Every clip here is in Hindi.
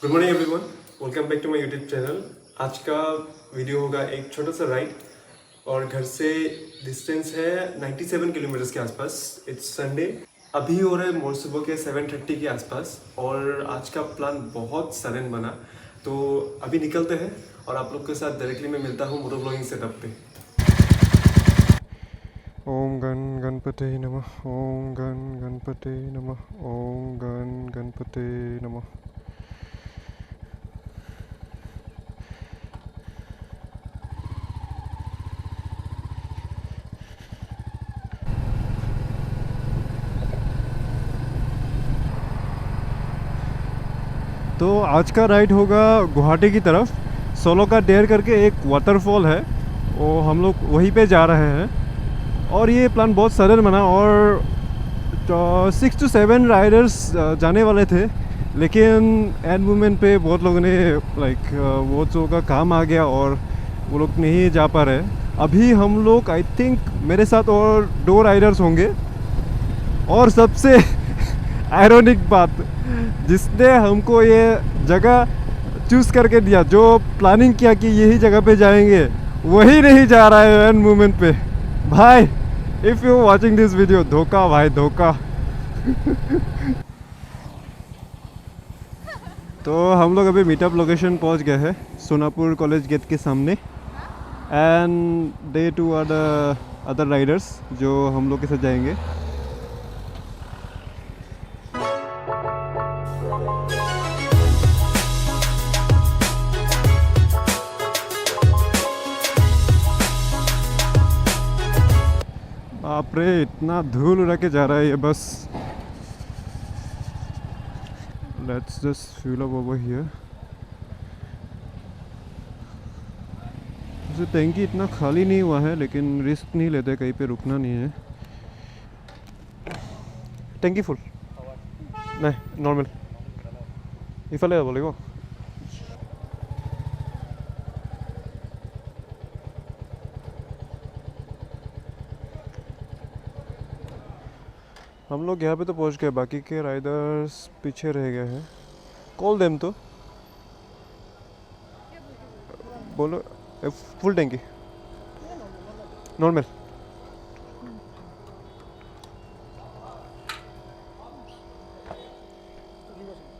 Good morning everyone, welcome back to my YouTube channel. आज का वीडियो होगा एक छोटा सा राइड और घर से डिस्टेंस है 97 किलोमीटर्स के आसपास। इट्स संडे, अभी हो रहा है मोर सुबह के 7:30 के आसपास और आज का प्लान बहुत सडन बना, तो अभी निकलते हैं और आप लोग के साथ डायरेक्टली मैं मिलता हूँ मोटो ब्लॉगिंग सेटअप पे। ओम गण गणपते नमः, ओम गण गणपते नमः, ओम गण गणपते नमः। तो आज का राइड होगा गुवाहाटी की तरफ। सोलो का डेयर करके एक वाटरफॉल है, वो हम लोग वहीं पे जा रहे हैं। और ये प्लान बहुत सडन बना और 6 to 7 राइडर्स जाने वाले थे, लेकिन एंड मोमेंट पे बहुत लोगों ने बहुत लोगों का काम आ गया और वो लोग नहीं जा पा रहे। अभी हम लोग आई थिंक मेरे साथ और 2 राइडर्स होंगे। और सबसे आयरॉनिक बात, जिसने हमको ये जगह चूज़ करके दिया, जो प्लानिंग किया कि यही जगह पे जाएंगे, वही नहीं जा रहा है एंड मोमेंट पे। भाई, if you watching this video, धोखा भाई, धोखा। तो हम लोग अभी मीटअप लोकेशन पहुंच गए हैं, सोनापुर कॉलेज गेट के सामने। And they two are the other riders जो हम लोग के साथ जाएंगे। बाप रे, इतना धूल उड़ा के जा रहा है ये बस। Let's just fuel up over here. वैसे टैंकी इतना खाली नहीं हुआ है, लेकिन रिस्क नहीं लेते, कहीं पे रुकना नहीं है। टैंकी फुल नहीं, नॉर्मल इफाले बोलेगो। हम लोग यहाँ पे तो पहुँच गए, बाकी के राइडर्स पीछे रह गए हैं। कॉल देम तो बोलो। फुल टैंकी नॉर्मल।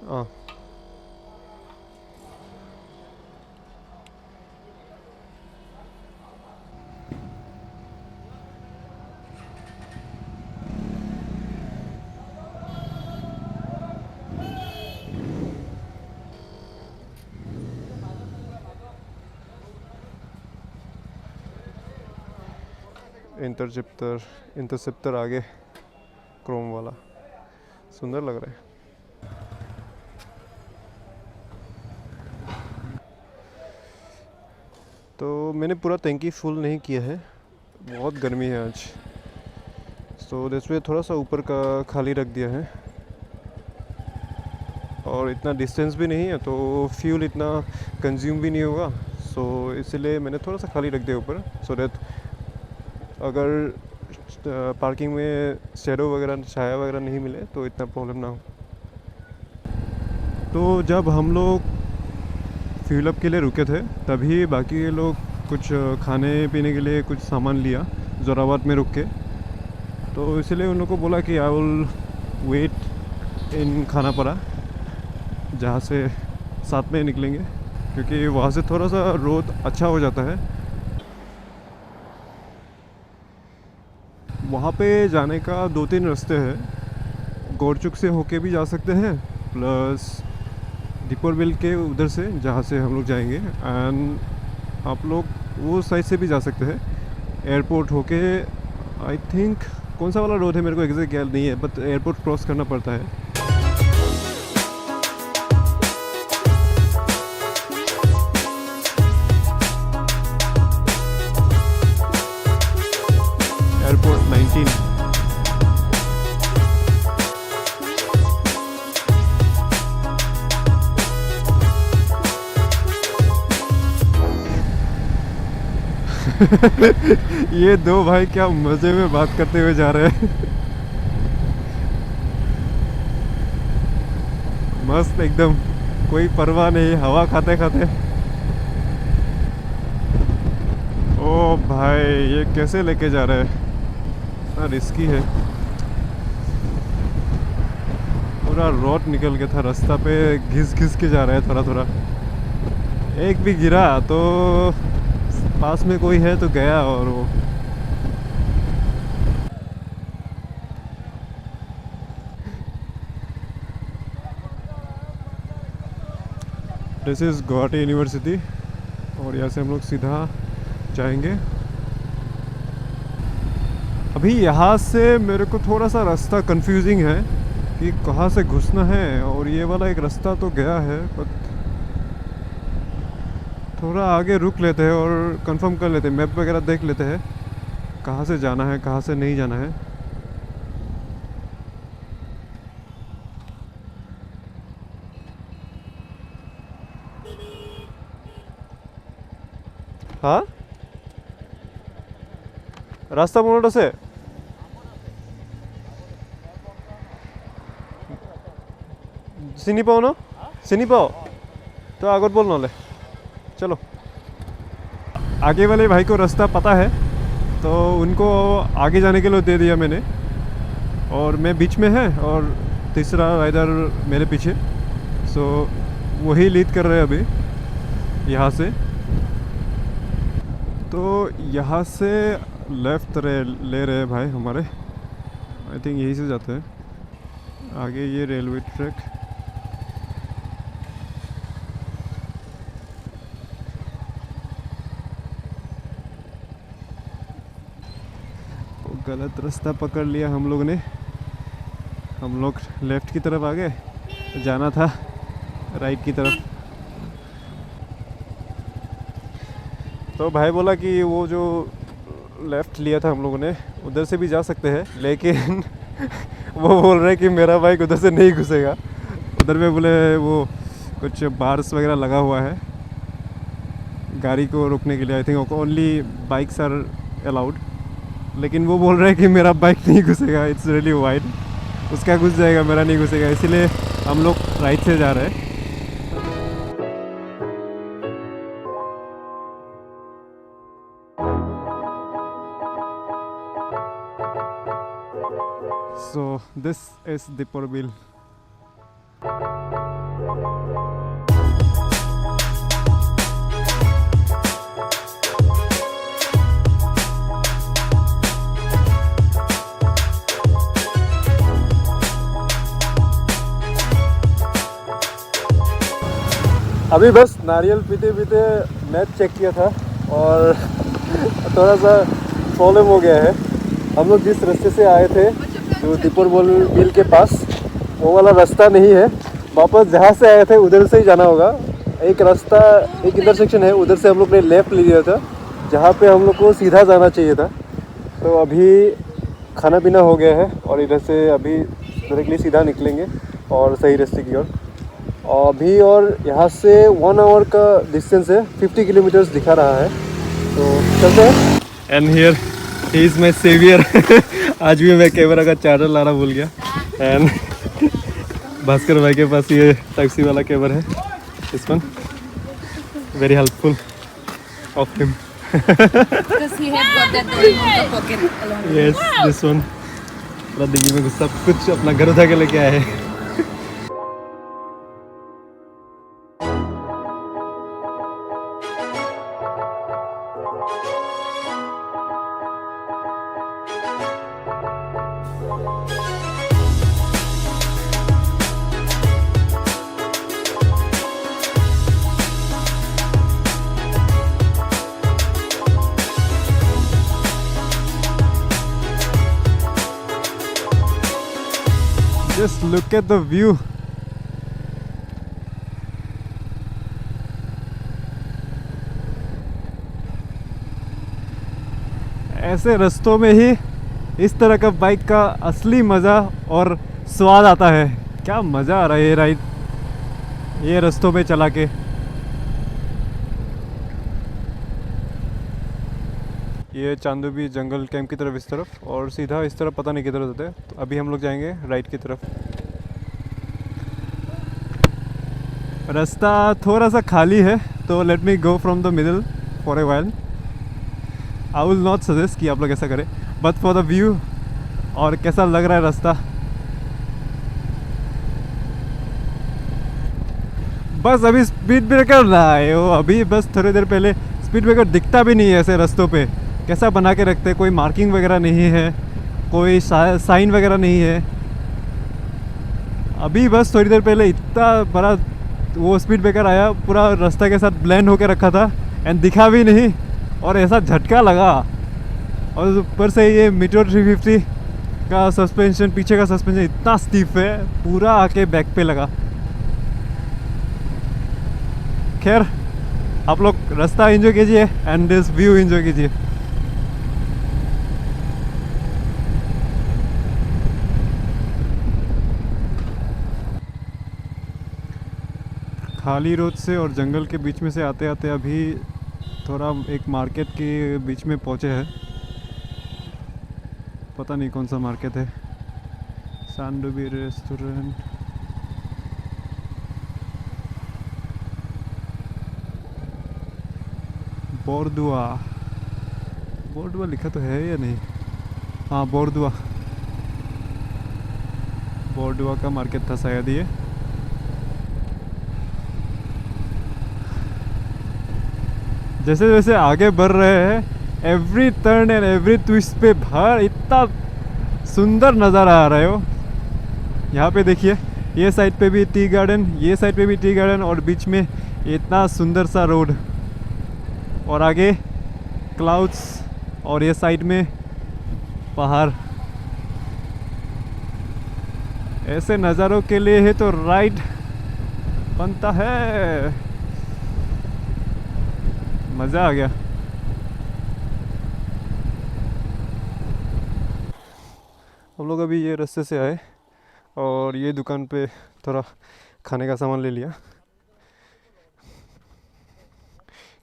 हाँ, इंटरसेप्टर आगे क्रोम वाला सुंदर लग रहा है। तो मैंने पूरा टैंकी फुल नहीं किया है, बहुत गर्मी है आज, तो इसमें थोड़ा सा ऊपर का खाली रख दिया है। और इतना डिस्टेंस भी नहीं है तो फ्यूल इतना कंज्यूम भी नहीं होगा, सो इसलिए मैंने थोड़ा सा खाली रख दिया ऊपर, सो दैट अगर पार्किंग में शैडो वगैरह, छाया वगैरह नहीं मिले तो इतना प्रॉब्लम ना हो। तो जब हम लोग फ्यूल अप के लिए रुके थे, तभी बाकी लोग कुछ खाने पीने के लिए कुछ सामान लिया जोराबाद में रुक के। तो इसलिए उन लोगों को बोला कि आई विल वेट इन खानापारा, जहाँ से साथ में निकलेंगे, क्योंकि वहाँ से थोड़ा सा रोड अच्छा हो जाता है। वहाँ पे जाने का 2-3 रास्ते हैं। गोरचुक से होके भी जा सकते हैं, प्लस दीपर बिल के उधर से, जहाँ से हम लोग जाएंगे। एंड आप लोग वो साइड से भी जा सकते हैं, एयरपोर्ट होके। आई थिंक कौन सा वाला रोड है मेरे को एग्जैक्ट याद नहीं है, बट एयरपोर्ट क्रॉस करना पड़ता है। एयरपोर्ट 19। ये 2 भाई क्या मजे में बात करते हुए जा रहे हैं। मस्त एकदम कोई परवाह नहीं, हवा खाते खाते। ओ भाई ये कैसे लेके जा रहे हैं, इतना रिस्की है। पूरा रोड निकल के था, रास्ता पे घिस घिस के जा रहा है थोड़ा थोड़ा। एक भी गिरा तो पास में कोई है तो गया। और वो दिस इज़ गुवाहाटी यूनिवर्सिटी और यहाँ से हम लोग सीधा जाएंगे। अभी यहाँ से मेरे को थोड़ा सा रास्ता कंफ्यूजिंग है कि कहाँ से घुसना है। और ये वाला एक रास्ता तो गया है, पर थोड़ा आगे रुक लेते हैं और कंफर्म कर लेते हैं, मैप वगैरह देख लेते हैं कहाँ से जाना है कहाँ से नहीं जाना है। हाँ रास्ता मोनोटा से চিনি পাও না? চিনি পাও तो आगत बोल ना ले। चलो आगे वाले भाई को रास्ता पता है तो उनको आगे जाने के लिए दे दिया मैंने, और मैं बीच में है और तीसरा राइडर मेरे पीछे। सो वही लीड कर रहे हैं अभी यहाँ से। तो यहाँ से लेफ्ट ले रहे हैं भाई हमारे, आई थिंक यहीं से जाते हैं आगे। ये रेलवे ट्रैक गलत रास्ता पकड़ लिया हम लोग ने। हम लोग लेफ़्ट की तरफ आ गए, जाना था राइट की तरफ। तो भाई बोला कि वो जो लेफ़्ट लिया था हम लोगों ने उधर से भी जा सकते हैं, लेकिन वो बोल रहे कि मेरा बाइक उधर से नहीं घुसेगा। उधर में बोले वो कुछ बार्स वगैरह लगा हुआ है गाड़ी को रोकने के लिए। I think only bikes are allowed, लेकिन वो बोल रहे हैं कि मेरा बाइक नहीं घुसेगा, इट्स रियली वाइड, उसका घुस जाएगा मेरा नहीं घुसेगा। इसीलिए हम लोग राइट से जा रहे हैं। So this is deeper bill. अभी बस नारियल पीते पीते मैप चेक किया था और थोड़ा सा प्रॉब्लम हो गया है। हम लोग जिस रास्ते से आए थे जो दीपर बिल के पास, वो वाला रास्ता नहीं है। वापस जहाँ से आए थे उधर से ही जाना होगा। एक रास्ता, एक इंटरसेक्शन है, उधर से हम लोग ने लेफ़्ट ले लिया था जहाँ पे हम लोग को सीधा जाना चाहिए था। तो अभी खाना पीना हो गया है और इधर से अभी डायरेक्टली सीधा निकलेंगे और सही रास्ते की ओर। और अभी और यहाँ से 1 आवर का डिस्टेंस है, 50 किलोमीटर्स दिखा रहा है। तो चलते हैं। And here he is my saviour. आज भी मैं कैमरा का चार्जर लाना भूल गया। एंड भास्कर भाई के पास ये टैक्सी वाला कैमरा है, इस one very helpful of him. Because he had got that in the pocket along with yes this one. पूरा डिग्गी में सब कुछ अपना घर उठा के लेके आए हैं। Just look at the view. ऐसे रास्तों में ही इस तरह का बाइक का असली मज़ा और स्वाद आता है। क्या मज़ा आ रहा है ये राइड, ये रास्तों में चला के। ये चांदोबी जंगल कैंप की तरफ इस तरफ, और सीधा इस तरफ पता नहीं किधर होते। तो अभी हम लोग जाएंगे राइट की तरफ। रास्ता थोड़ा सा खाली है, तो let me go from the middle for a while. I will not suggest कि आप लोग ऐसा करें, बट फॉर द व्यू और कैसा लग रहा है रास्ता। बस अभी स्पीड ब्रेकर ना आए हो, अभी बस थोड़ी देर पहले स्पीड ब्रेकर दिखता भी नहीं है ऐसे रास्तों पे। कैसा बना के रखते, कोई मार्किंग वगैरह नहीं है, कोई साइन वगैरह नहीं है। अभी बस थोड़ी देर पहले इतना बड़ा वो स्पीड ब्रेकर आया, पूरा रास्ता के साथ ब्लेंड होकर रखा था एंड दिखा भी नहीं, और ऐसा झटका लगा। और ऊपर से ये मीटर 350 का सस्पेंशन, पीछे का सस्पेंशन इतना स्टीफ है, पूरा आके बैक पे लगा। खैर आप लोग रास्ता एंजॉय कीजिए एंड दिस व्यू एंजॉय कीजिए। खाली रोड से और जंगल के बीच में से आते आते अभी थोड़ा एक मार्केट के बीच में पहुंचे हैं। पता नहीं कौन सा मार्केट है। सांडोबी रेस्टोरेंट, बोरदुआ। बोरदुआ लिखा तो है या नहीं? हाँ बोरदुआ, बोरदुआ का मार्केट था शायद ये। जैसे जैसे आगे बढ़ रहे हैं, every turn and every twist पे बाहर इतना सुंदर नज़ारा आ रहा हो। यहाँ पे देखिए, ये साइड पे भी टी गार्डन, ये साइड पे भी टी गार्डन, और बीच में इतना सुंदर सा रोड, और आगे क्लाउड्स, और ये साइड में पहाड़। ऐसे नज़ारों के लिए है तो राइड बनता है। मज़ा आ गया। हम लोग अभी ये रास्ते से आए और ये दुकान पे थोड़ा खाने का सामान ले लिया,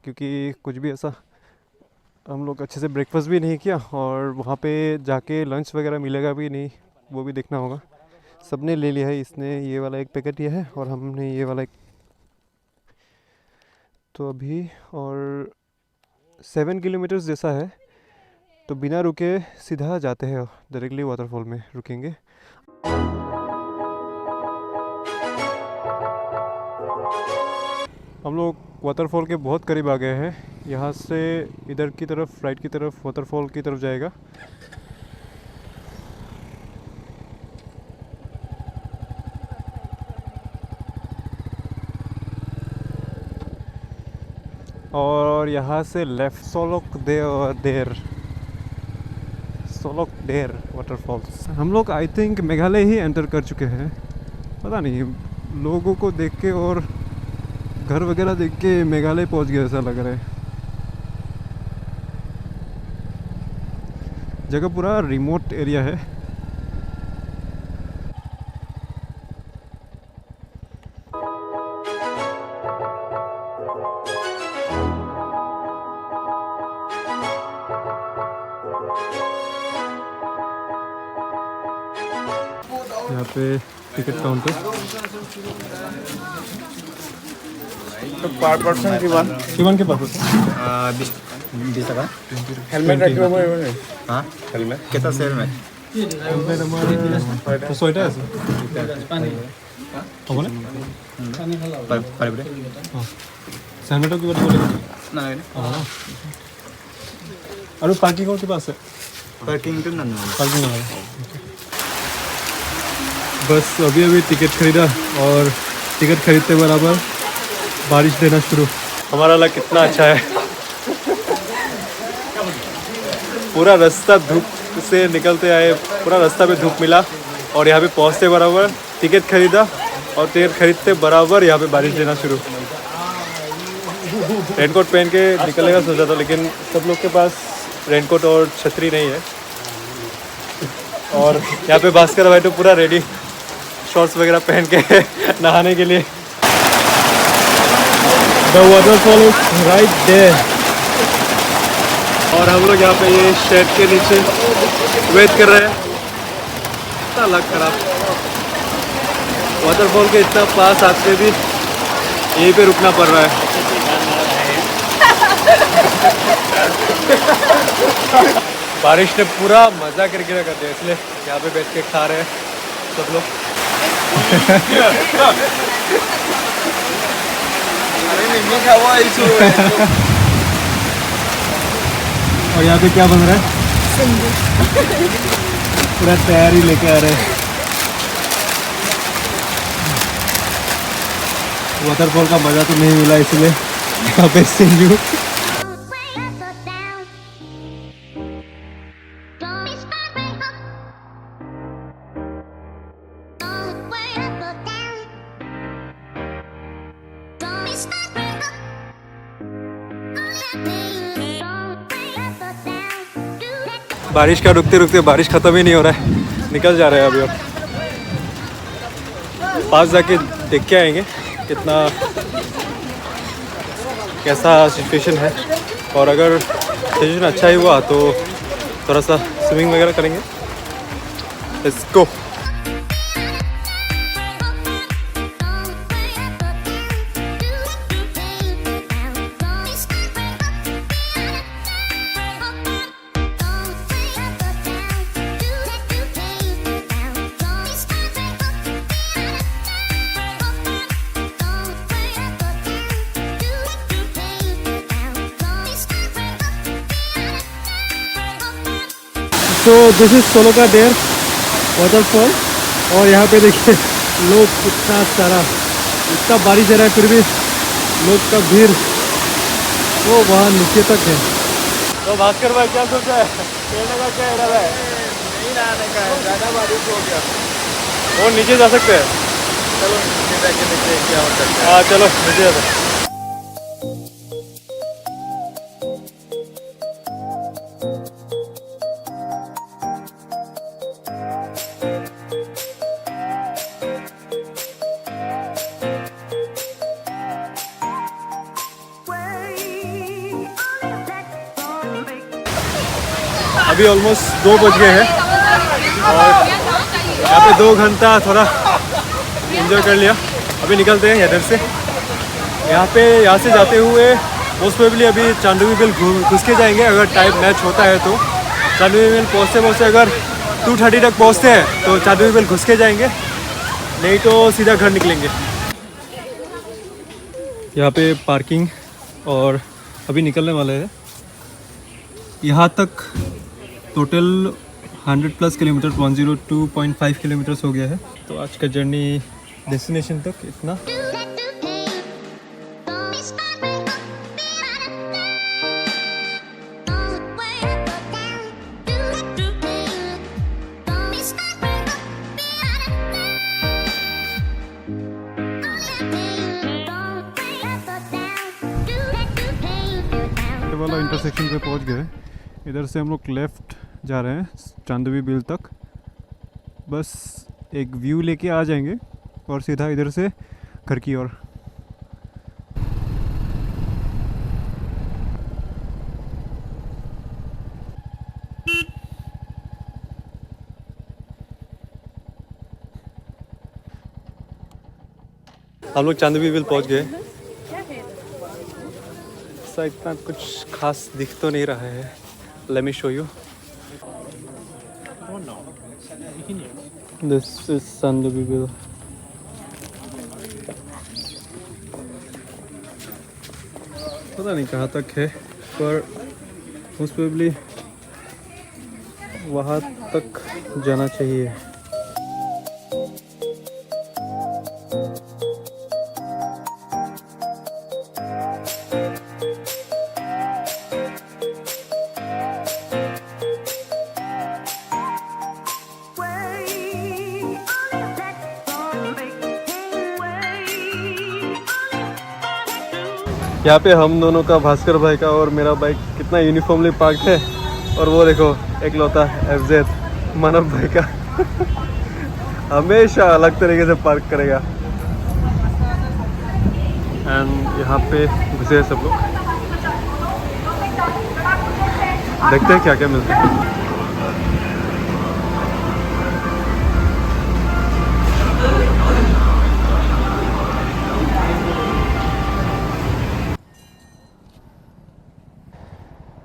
क्योंकि कुछ भी ऐसा हम लोग अच्छे से ब्रेकफास्ट भी नहीं किया, और वहाँ पे जाके लंच वगैरह मिलेगा भी नहीं, वो भी देखना होगा। सबने ले लिया है, इसने ये वाला एक पैकेट लिया है और हमने ये वाला एक। तो अभी और 7 किलोमीटर्स जैसा है, तो बिना रुके सीधा जाते हैं, डायरेक्टली वाटरफॉल में रुकेंगे। हम लोग वाटरफॉल के बहुत करीब आ गए हैं। यहाँ से इधर की तरफ, राइट की तरफ वाटरफॉल की तरफ जाएगा। और यहाँ से लेफ्ट सोलोक देर वाटरफॉल्स। हम लोग I think Meghalaya he enter कर चुके हैं। पता नहीं, लोगों को देख के और घर वगैरह देख के मेघालय पहुँच गया ऐसा लग रहा है। जगह पूरा रिमोट एरिया है। यहाँ पे टिकट काउंटर। तो पर पर्सन किमान के पास बीस टका हेलमेट राखिব পাৰিব নে হা হেলমেট কেটা আছে হেলমেট ছয়টা আছে হ'বনে? পাৰিব দে হেলমেটৰ কিবা দিব লাগিব নাই আৰু পাৰ্কিঙৰ কিবা আছে? পাৰ্কিংটো না पार्किंग है। बस अभी अभी टिकट खरीदा और टिकट खरीदते बराबर बारिश देना शुरू। हमारा लग कितना अच्छा है, पूरा रास्ता धूप से निकलते आए, पूरा रास्ता पे धूप मिला, और यहाँ पे पहुँचते बराबर टिकट खरीदा, और टिकट खरीदते बराबर यहाँ पे बारिश देना शुरू। रेनकोट पहन के निकलने का सोचा था, लेकिन सब लोग के पास रेनकोट और छतरी नहीं है। और यहाँ पे भास्कर भाई तो पूरा रेडी, शॉर्ट्स वगैरह पहन के नहाने के लिए। The waterfall is right there. और हम लोग यहाँ पे ये शेड के नीचे वेट कर रहे हैं। इतना लग खराब, वाटरफॉल के इतना पास आते भी यहीं पे रुकना पड़ रहा है। बारिश ने पूरा मजा करके रखा था, इसलिए यहाँ पे बैठ के खा रहे हैं सब लोग। और यहाँ पे क्या बन रहा है? पूरा तैयारी लेके आ रहे हैं। वाटरफॉल का मजा तो नहीं मिला, इसलिए यहाँ पे सिंजू। बारिश का रुकते रुकते बारिश ख़त्म ही नहीं हो रहा है, निकल जा रहे हैं अभी। अब पास जाके देख के आएंगे कितना कैसा सिचुएशन है, और अगर सिचुएशन अच्छा ही हुआ तो थोड़ा सा स्विमिंग वगैरह करेंगे। Let's go. तो दिस इज सोलो का डेयर वाटरफॉल, और यहाँ पे देखिए लोग कितना सारा, इतना बारिश आ रहा है फिर भी लोग का भीड़ वो वहाँ नीचे तक है। तो भास्कर भाई क्या सोचा है, खेलने का क्या इरादा है? नहीं रहने का है, ज़्यादा बारिश हो गया। और नीचे जा सकते हैं? चलो नीचे जाके देखते हैं क्या हो सकता है। हाँ चलो नीचे जाते हैं। अभी ऑलमोस्ट 2 बज गए हैं और यहाँ पे 2 घंटा थोड़ा एंजॉय कर लिया। अभी निकलते हैं इधर से। यहाँ से जाते हुए मोस्ट प्रोबेबली अभी चांदवी बिल घुस के जाएंगे, अगर टाइम मैच होता है तो। चांदवी बिल पहुँचते अगर 2:30 तक पहुँचते हैं तो चांदवी बिल घुस के जाएंगे, नहीं तो सीधा घर निकलेंगे। यहाँ पे पार्किंग, और अभी निकलने वाले हैं। यहाँ तक टोटल 100+ किलोमीटर, 102.5 किलोमीटर्स हो गया है। तो आज का जर्नी डेस्टिनेशन तक इतना। वाला इंटरसेक्शन पे पहुंच गए। इधर से हम लोग लेफ़्ट जा रहे हैं चांदवी बिल तक। बस एक व्यू लेके आ जाएंगे और सीधा इधर से घर की ओर। हम लोग चांदवी बिल पहुंच गए। ऐसा इतना कुछ खास दिख तो नहीं रहा है। Let me show you. This is Chandavi Bill. पता नहीं कहाँ तक है, पर मोस्ट प्रोबेबली वहाँ तक जाना चाहिए। यहाँ पे हम दोनों का, भास्कर भाई का और मेरा बाइक कितना यूनिफॉर्मली पार्क है। और वो देखो एक लौता FZ मानव भाई का हमेशा अलग तरीके से पार्क करेगा। एंड यहाँ पे घुसे हैं सब लोग, देखते हैं क्या क्या मिलता है।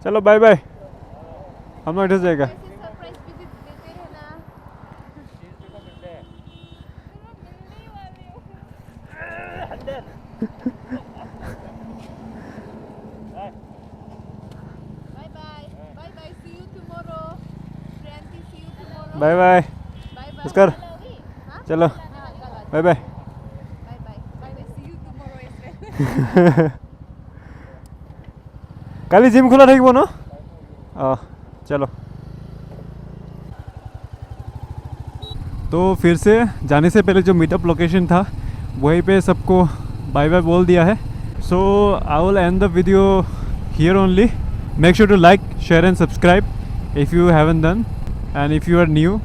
चलो बाय बाय, हम लोग इधर जाएगा। सरप्राइज विजिट देते रहना। Bye bye bye bye, see you tomorrow friendy, see you tomorrow. Bye bye bye bye नमस्कार, हाँ? चलो हाँ, bye bye. Bye bye bye bye, see you tomorrow. काली जिम खुला থাকিব ন? चलो। तो फिर से जाने से पहले जो मीटअप लोकेशन था वहीं पे सबको बाय बाय बोल दिया है। So I will end the video here only. Make sure to like, share and subscribe if you haven't done, and if you are new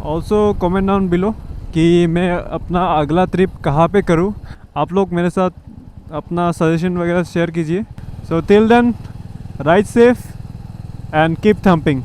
also comment down below कि मैं अपना अगला ट्रिप कहाँ पे करूँ। आप लोग मेरे साथ अपना सजेशन वगैरह शेयर कीजिए। So till then, ride safe and keep thumping.